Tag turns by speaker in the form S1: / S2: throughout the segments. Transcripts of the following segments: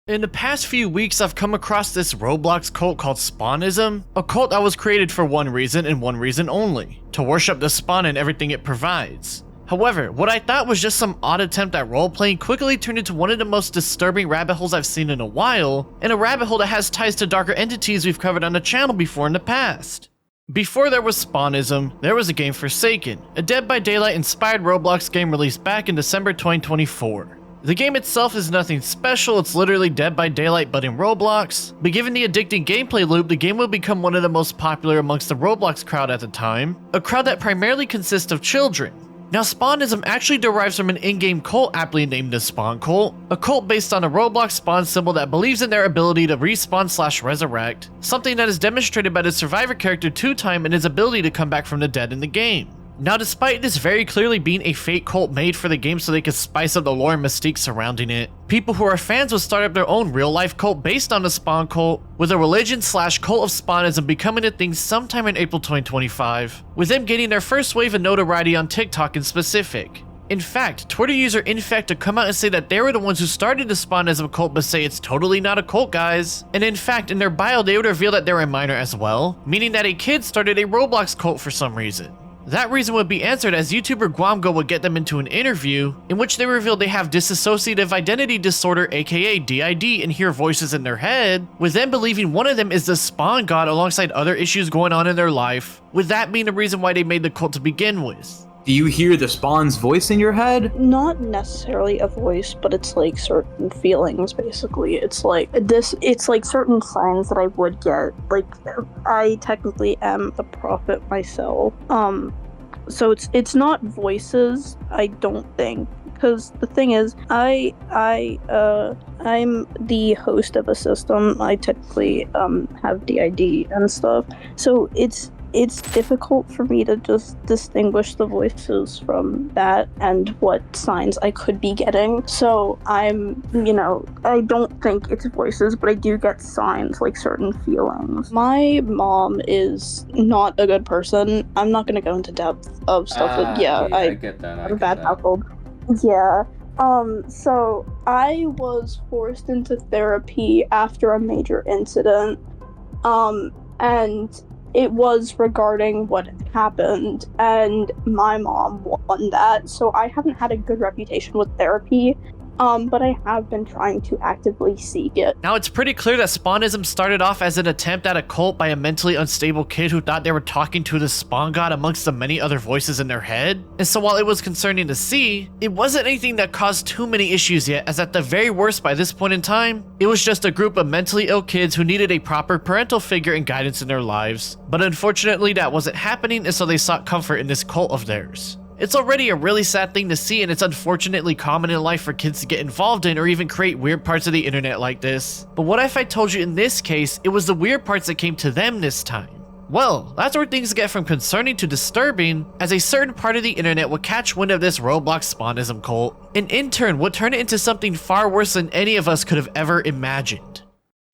S1: In the past few weeks, I've come across this Roblox cult called Spawnism, a cult that was created for one reason and one reason only: to worship the spawn and everything it provides. However, what I thought was just some odd attempt at roleplaying quickly turned into one of the most disturbing rabbit holes I've seen in a while, and a rabbit hole that has ties to darker entities we've covered on the channel before in the past. Before there was Spawnism, there was a game Forsaken, a Dead by Daylight inspired Roblox game released back in December 2024. The game itself is nothing special, it's literally Dead by Daylight but in Roblox, but given the addicting gameplay loop, the game will become one of the most popular amongst the Roblox crowd at the time, a crowd that primarily consists of children. Now, Spawnism actually derives from an in-game cult aptly named the Spawn Cult, a cult based on a Roblox spawn symbol that believes in their ability to respawn/resurrect, something that is demonstrated by the survivor character 2Time and his ability to come back from the dead in the game. Now, despite this very clearly being a fake cult made for the game so they could spice up the lore and mystique surrounding it, people who are fans will start up their own real-life cult based on the Spawn Cult, with a religion/cult of Spawnism becoming a thing sometime in April 2025, with them getting their first wave of notoriety on TikTok in specific. In fact, Twitter user Infect to come out and say that they were the ones who started the Spawnism cult but say it's totally not a cult, guys. And in fact, in their bio they would reveal that they're a minor as well, meaning that a kid started a Roblox cult for some reason. That reason would be answered as YouTuber Guamgo would get them into an interview in which they revealed they have dissociative identity disorder, aka DID, and hear voices in their head, with them believing one of them is the spawn god alongside other issues going on in their life, with that being the reason why they made the cult to begin with.
S2: Do you hear the spawn's voice in your head?
S3: Not necessarily a voice, but it's like certain feelings, basically. It's like certain signs that I would get. Like, I technically am a prophet myself. So it's not voices, I don't think. Because the thing is, I'm the host of a system. I technically have DID and stuff. So it's difficult for me to just distinguish the voices from that and what signs I could be getting. So I don't think it's voices, but I do get signs, like certain feelings. My mom is not a good person. I'm not going to go into depth of stuff.
S4: I get that.
S3: I'm a bad household. Yeah. So I was forced into therapy after a major incident. And it was regarding what happened, and my mom won that, so I haven't had a good reputation with therapy, but I have been trying to actively seek it.
S1: Now, it's pretty clear that Spawnism started off as an attempt at a cult by a mentally unstable kid who thought they were talking to the spawn god amongst the many other voices in their head. And so while it was concerning to see, it wasn't anything that caused too many issues yet, as at the very worst by this point in time, it was just a group of mentally ill kids who needed a proper parental figure and guidance in their lives. But unfortunately that wasn't happening, and so they sought comfort in this cult of theirs. It's already a really sad thing to see, and it's unfortunately common in life for kids to get involved in or even create weird parts of the internet like this. But what if I told you in this case, it was the weird parts that came to them this time? Well, that's where things get from concerning to disturbing, as a certain part of the internet would catch wind of this Roblox Spawnism cult, and in turn would turn it into something far worse than any of us could have ever imagined.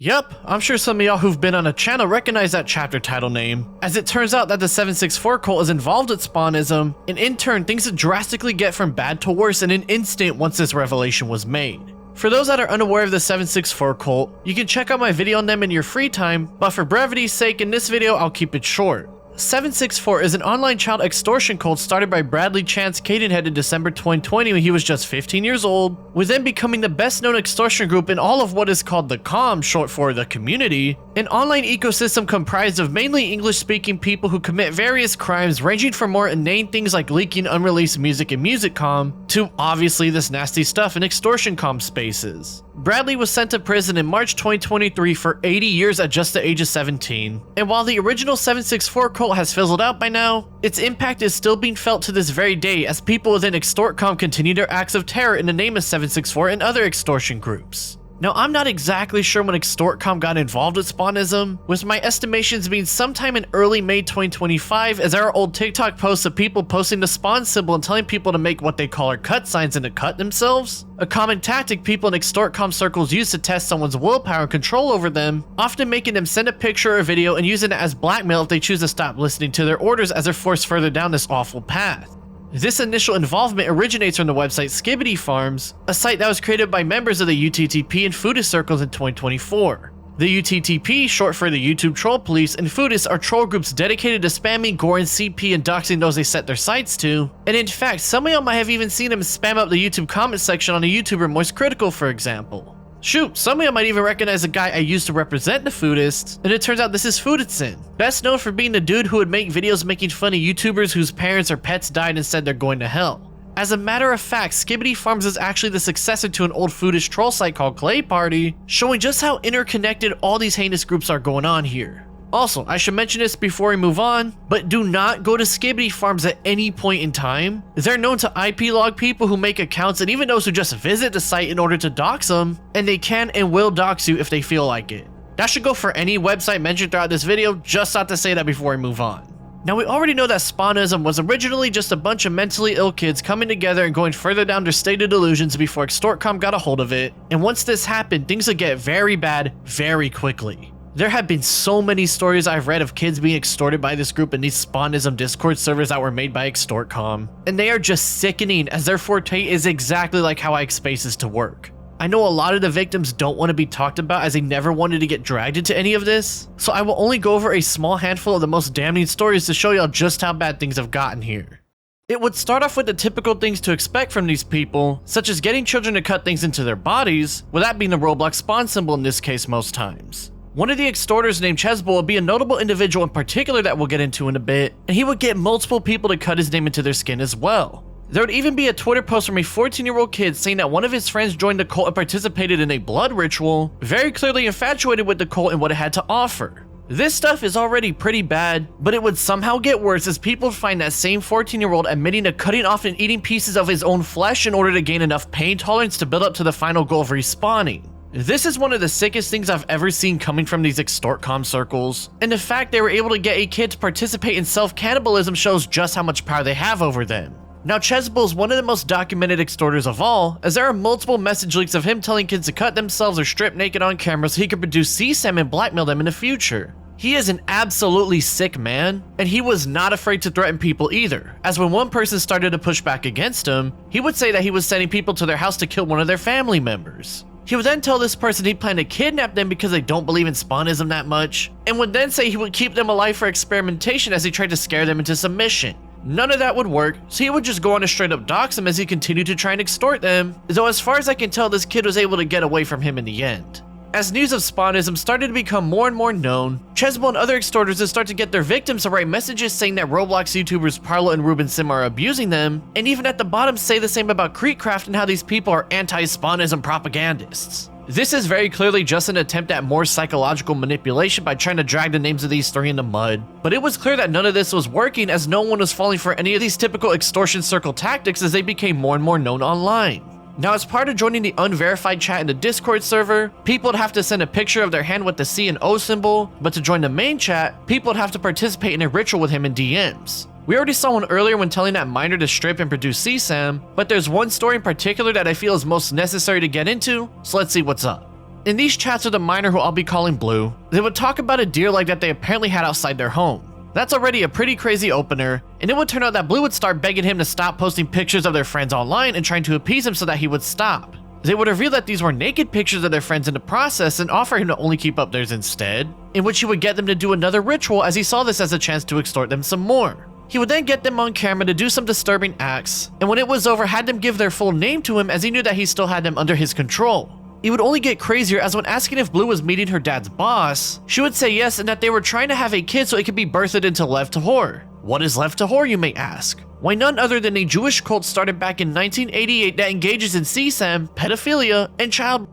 S1: Yup, I'm sure some of y'all who've been on the channel recognize that chapter title name, as it turns out that the 764 cult is involved with Spawnism, and in turn things would drastically get from bad to worse in an instant once this revelation was made. For those that are unaware of the 764 cult, you can check out my video on them in your free time, but for brevity's sake in this video I'll keep it short. 764 is an online child extortion cult started by Bradley Chance Cadenhead in December 2020 when he was just 15 years old, with them becoming the best known extortion group in all of what is called the COM, short for the community, an online ecosystem comprised of mainly English speaking people who commit various crimes ranging from more inane things like leaking unreleased music in music com, to obviously this nasty stuff in extortion com spaces. Bradley was sent to prison in March 2023 for 80 years at just the age of 17, and while the original 764 cult has fizzled out by now, its impact is still being felt to this very day as people within ExtortCom continue their acts of terror in the name of 764 and other extortion groups. Now, I'm not exactly sure when ExtortCom got involved with Spawnism, with my estimations being sometime in early May 2025, as there are old TikTok posts of people posting the spawn symbol and telling people to make what they call are cut signs and to cut themselves, a common tactic people in ExtortCom circles use to test someone's willpower and control over them, often making them send a picture or video and using it as blackmail if they choose to stop listening to their orders as they're forced further down this awful path. This initial involvement originates from the website Skibbity Farms, a site that was created by members of the UTTP and Foodist circles in 2024. The UTTP, short for the YouTube Troll Police, and Foodists are troll groups dedicated to spamming gore and CP and doxing those they set their sights to, and in fact, some of y'all might have even seen them spam up the YouTube comment section on a YouTuber Moist Critical, for example. Shoot, some of y'all might even recognize the guy I used to represent the Foodists, and it turns out this is Fooditson, best known for being the dude who would make videos making fun of YouTubers whose parents or pets died and said they're going to hell. As a matter of fact, Skibbity Farms is actually the successor to an old Foodish troll site called Clay Party, showing just how interconnected all these heinous groups are going on here. Also, I should mention this before we move on, but do not go to Skibbity Farms at any point in time. They're known to IP log people who make accounts and even those who just visit the site in order to dox them, and they can and will dox you if they feel like it. That should go for any website mentioned throughout this video, just not to say that before we move on. Now, we already know that Spawnism was originally just a bunch of mentally ill kids coming together and going further down their state of delusions before Extortcom got a hold of it, and once this happened, things would get very bad very quickly. There have been so many stories I've read of kids being extorted by this group in these Spawnism Discord servers that were made by Extortcom, and they are just sickening as their forte is exactly like how I expect this to work. I know a lot of the victims don't want to be talked about as they never wanted to get dragged into any of this, so I will only go over a small handful of the most damning stories to show y'all just how bad things have gotten here. It would start off with the typical things to expect from these people, such as getting children to cut things into their bodies, with that being the Roblox spawn symbol in this case most times. One of the extorters named Chesbull would be a notable individual in particular that we'll get into in a bit, and he would get multiple people to cut his name into their skin as well. There would even be a Twitter post from a 14-year-old kid saying that one of his friends joined the cult and participated in a blood ritual, very clearly infatuated with the cult and what it had to offer. This stuff is already pretty bad, but it would somehow get worse as people would find that same 14-year-old admitting to cutting off and eating pieces of his own flesh in order to gain enough pain tolerance to build up to the final goal of respawning. This is one of the sickest things I've ever seen coming from these Extortcom circles, and the fact they were able to get a kid to participate in self-cannibalism shows just how much power they have over them. Now, Chesbull is one of the most documented extorters of all, as there are multiple message leaks of him telling kids to cut themselves or strip naked on camera so he could produce CSAM and blackmail them in the future. He is an absolutely sick man, and he was not afraid to threaten people either, as when one person started to push back against him, he would say that he was sending people to their house to kill one of their family members. He would then tell this person he planned to kidnap them because they don't believe in Spawnism that much, and would then say he would keep them alive for experimentation as he tried to scare them into submission. None of that would work, so he would just go on to straight up dox them as he continued to try and extort them, though as far as I can tell, this kid was able to get away from him in the end. As news of Spawnism started to become more and more known, Chesbull and other extorters would start to get their victims to write messages saying that Roblox YouTubers Parlo and Ruben Sim are abusing them, and even at the bottom say the same about Creekcraft and how these people are anti-Spawnism propagandists. This is very clearly just an attempt at more psychological manipulation by trying to drag the names of these three in the mud, but it was clear that none of this was working as no one was falling for any of these typical extortion circle tactics as they became more and more known online. Now, as part of joining the unverified chat in the Discord server, people would have to send a picture of their hand with the C and O symbol, but to join the main chat, people would have to participate in a ritual with him in DMs. We already saw one earlier when telling that miner to strip and produce CSAM, but there's one story in particular that I feel is most necessary to get into, so let's see what's up. In these chats with a miner who I'll be calling Blue, they would talk about a deer leg that they apparently had outside their home. That's already a pretty crazy opener, and it would turn out that Blue would start begging him to stop posting pictures of their friends online and trying to appease him so that he would stop. They would reveal that these were naked pictures of their friends in the process and offer him to only keep up theirs instead, in which he would get them to do another ritual as he saw this as a chance to extort them some more. He would then get them on camera to do some disturbing acts, and when it was over had them give their full name to him as he knew that he still had them under his control. It would only get crazier as when asking if Blue was meeting her dad's boss, she would say yes and that they were trying to have a kid so it could be birthed into Lev Tahor. What is Lev Tahor, you may ask? Why, none other than a Jewish cult started back in 1988 that engages in CSAM, pedophilia, and child.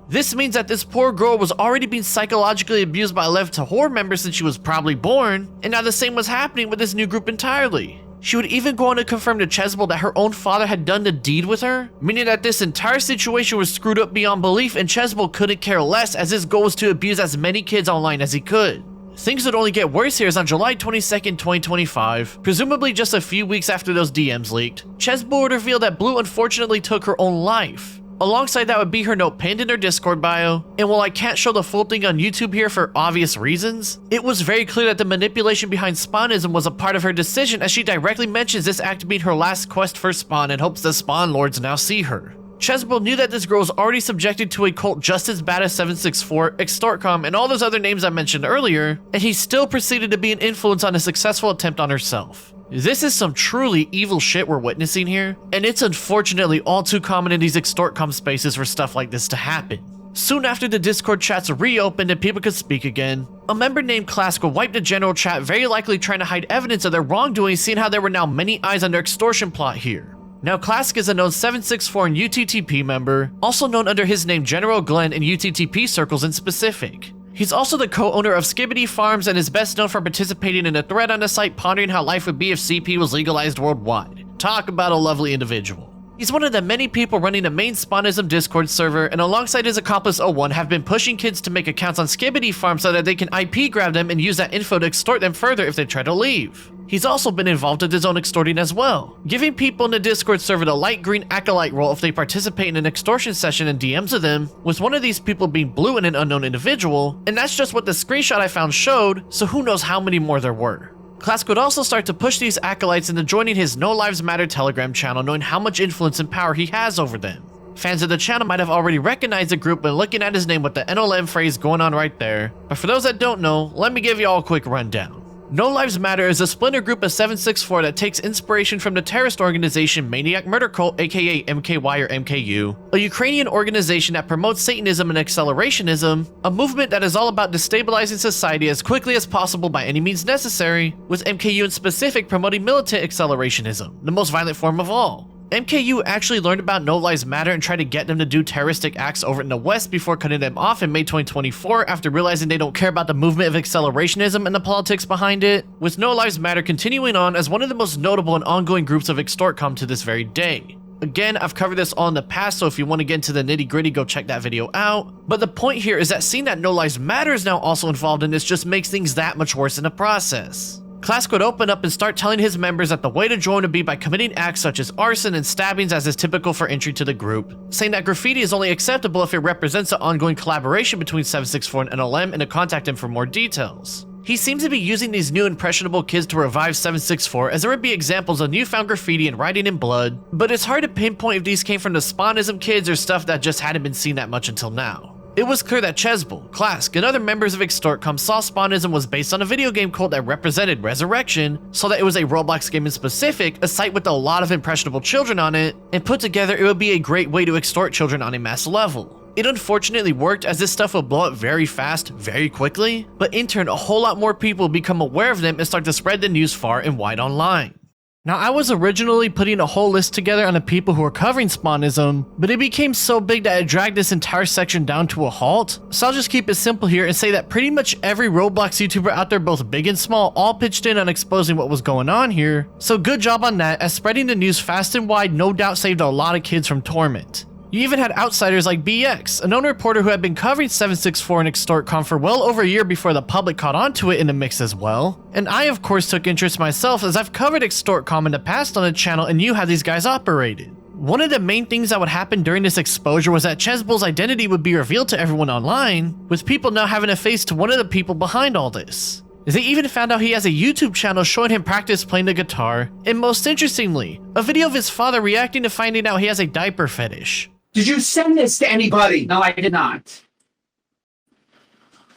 S1: This means that this poor girl was already being psychologically abused by Lev Tahor members since she was probably born, and now the same was happening with this new group entirely. She would even go on to confirm to Chesbull that her own father had done the deed with her, meaning that this entire situation was screwed up beyond belief and Chesbull couldn't care less as his goal was to abuse as many kids online as he could. Things would only get worse here as on July 22nd, 2025, presumably just a few weeks after those DMs leaked, Chesbull would reveal that Blue unfortunately took her own life. Alongside that would be her note pinned in her Discord bio, and while I can't show the full thing on YouTube here for obvious reasons, it was very clear that the manipulation behind Spawnism was a part of her decision, as she directly mentions this act being her last quest for Spawn and hopes the Spawn Lords now see her. Chesbro knew that this girl was already subjected to a cult just as bad as 764, Extortion, and all those other names I mentioned earlier, and he still proceeded to be an influence on a successful attempt on herself. This is some truly evil shit we're witnessing here, and it's unfortunately all too common in these Extortcom spaces for stuff like this to happen. Soon after the Discord chats reopened and people could speak again, a member named Classical wiped the general chat, very likely trying to hide evidence of their wrongdoing, seeing how there were now many eyes on their extortion plot here. Now, Classic is a known 764 and UTTP member, also known under his name General Glenn in UTTP circles in specific. He's also the co-owner of Skibbity Farms and is best known for participating in a thread on the site pondering how life would be if CP was legalized worldwide. Talk about a lovely individual. He's one of the many people running the main Spawnism Discord server, and alongside his accomplice 01 have been pushing kids to make accounts on Skibbity Farm so that they can IP grab them and use that info to extort them further if they try to leave. He's also been involved with his own extorting as well, giving people in the Discord server the light green acolyte role if they participate in an extortion session and DMs of them, with one of these people being blue and an unknown individual, and that's just what the screenshot I found showed, so who knows how many more there were. Classic would also start to push these acolytes into joining his No Lives Matter Telegram channel, knowing how much influence and power he has over them. Fans of the channel might have already recognized the group when looking at his name with the NLM phrase going on right there, but for those that don't know, let me give you all a quick rundown. No Lives Matter is a splinter group of 764 that takes inspiration from the terrorist organization Maniac Murder Cult, aka MKY or MKU, a Ukrainian organization that promotes Satanism and accelerationism, a movement that is all about destabilizing society as quickly as possible by any means necessary, with MKU in specific promoting militant accelerationism, the most violent form of all. MKU actually learned about No Lives Matter and tried to get them to do terroristic acts over in the West before cutting them off in May 2024 after realizing they don't care about the movement of accelerationism and the politics behind it, with No Lives Matter continuing on as one of the most notable and ongoing groups of Extortcom to this very day. Again, I've covered this all in the past, so if you want to get into the nitty gritty, go check that video out. But the point here is that seeing that No Lives Matter is now also involved in this just makes things that much worse in the process. Classic would open up and start telling his members that the way to join would be by committing acts such as arson and stabbings as is typical for entry to the group, saying that graffiti is only acceptable if it represents an ongoing collaboration between 764 and NLM and to contact him for more details. He seems to be using these new impressionable kids to revive 764, as there would be examples of newfound graffiti and writing in blood, but it's hard to pinpoint if these came from the Spawnism kids or stuff that just hadn't been seen that much until now. It was clear that Chesbel, Clask, and other members of Extortcom saw Spawnism was based on a video game cult that represented resurrection, saw that it was a Roblox game in specific, a site with a lot of impressionable children on it, and put together it would be a great way to extort children on a mass level. It unfortunately worked, as this stuff will blow up very fast, very quickly, but in turn a whole lot more people become aware of them and start to spread the news far and wide online. Now, I was originally putting a whole list together on the people who are covering Spawnism, but it became so big that it dragged this entire section down to a halt, so I'll just keep it simple here and say that pretty much every Roblox YouTuber out there, both big and small, all pitched in on exposing what was going on here, so good job on that, as spreading the news fast and wide no doubt saved a lot of kids from torment. You even had outsiders like BX, a known reporter who had been covering 764 and Extortcom for well over a year before the public caught on to it in the mix as well. And I of course took interest myself, as I've covered Extortcom in the past on the channel and knew how these guys operated. One of the main things that would happen during this exposure was that Chesbel's identity would be revealed to everyone online, with people now having a face to one of the people behind all this. They even found out he has a YouTube channel showing him practice playing the guitar, and most interestingly, a video of his father reacting to finding out he has a diaper fetish.
S4: Did you send this to anybody?
S5: No, I did not.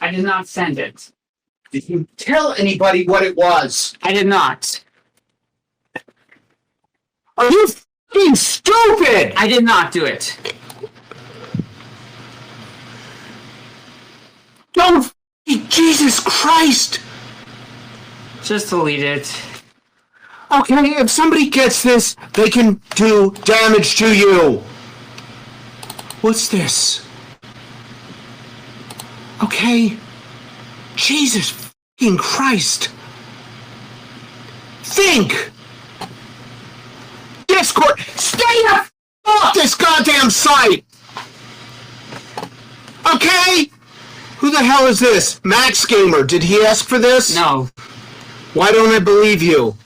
S5: I did not send it.
S4: Did you tell anybody what it was?
S5: I did not.
S4: Are you f***ing stupid?
S5: I did not do it.
S4: Don't f***ing Jesus Christ!
S5: Just delete it.
S4: Okay, if somebody gets this, they can do damage to you. What's this? Okay. Jesus f***ing Christ. Think! Discord, stay the f*** off this goddamn site! Okay? Who the hell is this? Max Gamer, did he ask for this?
S5: No.
S4: Why don't I believe you?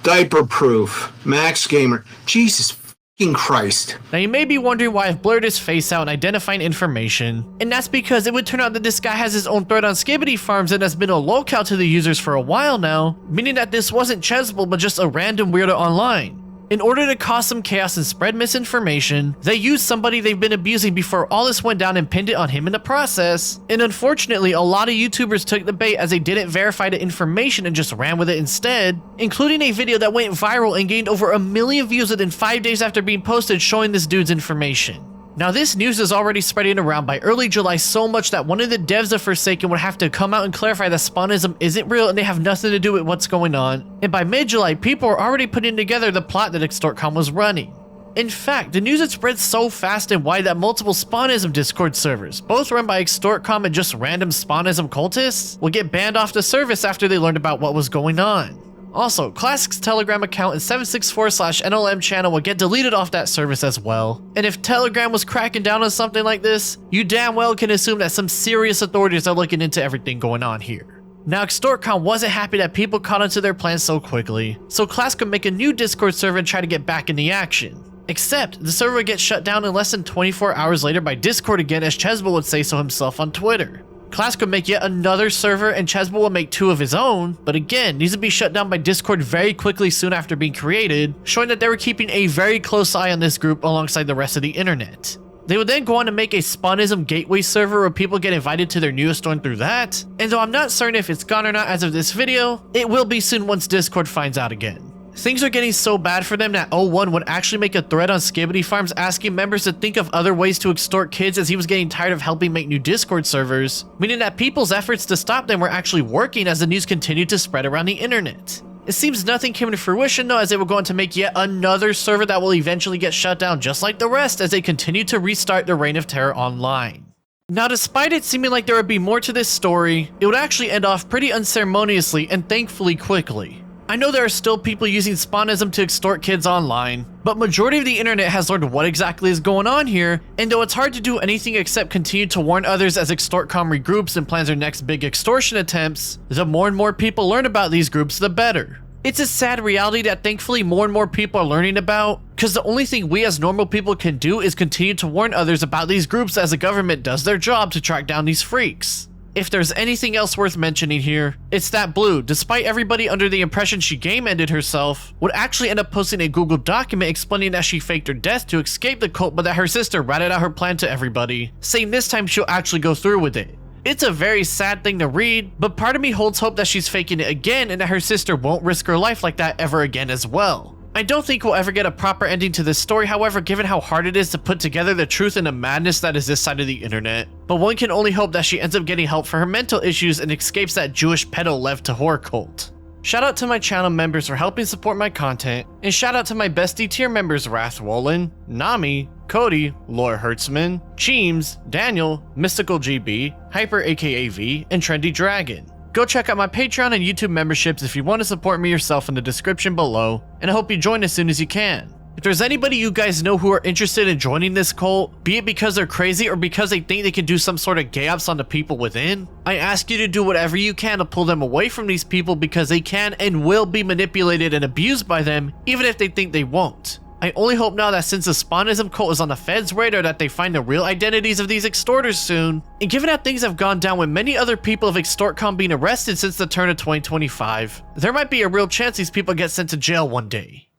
S4: Diaper proof. Max Gamer. Jesus f***ing Christ.
S1: Now you may be wondering why I've blurred his face out and identifying information, and that's because it would turn out that this guy has his own thread on Skibbity Farms and has been a lolcow to the users for a while now, meaning that this wasn't Chesbull but just a random weirdo online. In order to cause some chaos and spread misinformation, they used somebody they've been abusing before all this went down and pinned it on him in the process. And unfortunately, a lot of YouTubers took the bait as they didn't verify the information and just ran with it instead, including a video that went viral and gained over 1 million views within 5 days after being posted showing this dude's information. Now this news is already spreading around by early July so much that one of the devs of Forsaken would have to come out and clarify that Spawnism isn't real and they have nothing to do with what's going on, and by mid-July people were already putting together the plot that Extortion was running. In fact, the news had spread so fast and wide that multiple Spawnism Discord servers, both run by Extortion and just random Spawnism cultists, would get banned off the service after they learned about what was going on. Also, Classic's Telegram account and 764/NLM channel will get deleted off that service as well. And if Telegram was cracking down on something like this, you damn well can assume that some serious authorities are looking into everything going on here. Now, Extortion wasn't happy that people caught onto their plans so quickly, so Classic would make a new Discord server and try to get back in the action. Except, the server would get shut down in less than 24 hours later by Discord again, as Chesbull would say so himself on Twitter. Classic would make yet another server and Chesbull will make 2 of his own, but again, these would be shut down by Discord very quickly soon after being created, showing that they were keeping a very close eye on this group alongside the rest of the internet. They would then go on to make a Spawnism gateway server where people get invited to their newest one through that, and though I'm not certain if it's gone or not as of this video, it will be soon once Discord finds out again. Things are getting so bad for them that 01 would actually make a thread on Skibbity Farms asking members to think of other ways to extort kids as he was getting tired of helping make new Discord servers, meaning that people's efforts to stop them were actually working as the news continued to spread around the internet. It seems nothing came to fruition though, as they were going to make yet another server that will eventually get shut down just like the rest as they continue to restart the Reign of Terror online. Now, despite it seeming like there would be more to this story, it would actually end off pretty unceremoniously and thankfully quickly. I know there are still people using Spawnism to extort kids online, but majority of the internet has learned what exactly is going on here, and though it's hard to do anything except continue to warn others as Extortion regroups and plans their next big extortion attempts, the more and more people learn about these groups, the better. It's a sad reality that thankfully more and more people are learning about, because the only thing we as normal people can do is continue to warn others about these groups as the government does their job to track down these freaks. If there's anything else worth mentioning here, it's that Blue, despite everybody under the impression she game-ended herself, would actually end up posting a Google document explaining that she faked her death to escape the cult but that her sister ratted out her plan to everybody, saying this time she'll actually go through with it. It's a very sad thing to read, but part of me holds hope that she's faking it again and that her sister won't risk her life like that ever again as well. I don't think we'll ever get a proper ending to this story, however, given how hard it is to put together the truth and the madness that is this side of the internet. But one can only hope that she ends up getting help for her mental issues and escapes that Jewish pedo left to horror cult. Shout out to my channel members for helping support my content, and shout out to my bestie tier members Wrathwollen, Nami, Cody, Laura Hertzman, Cheems, Daniel, Mystical GB, Hyper aka V, and Trendy Dragon. Go check out my Patreon and YouTube memberships if you want to support me yourself in the description below, and I hope you join as soon as you can. If there's anybody you guys know who are interested in joining this cult, be it because they're crazy or because they think they can do some sort of gay ops on the people within, I ask you to do whatever you can to pull them away from these people because they can and will be manipulated and abused by them, even if they think they won't. I only hope now that since the Spawnism cult is on the Fed's radar that they find the real identities of these extorters soon, and given how things have gone down with many other people of Extortion being arrested since the turn of 2025, there might be a real chance these people get sent to jail one day.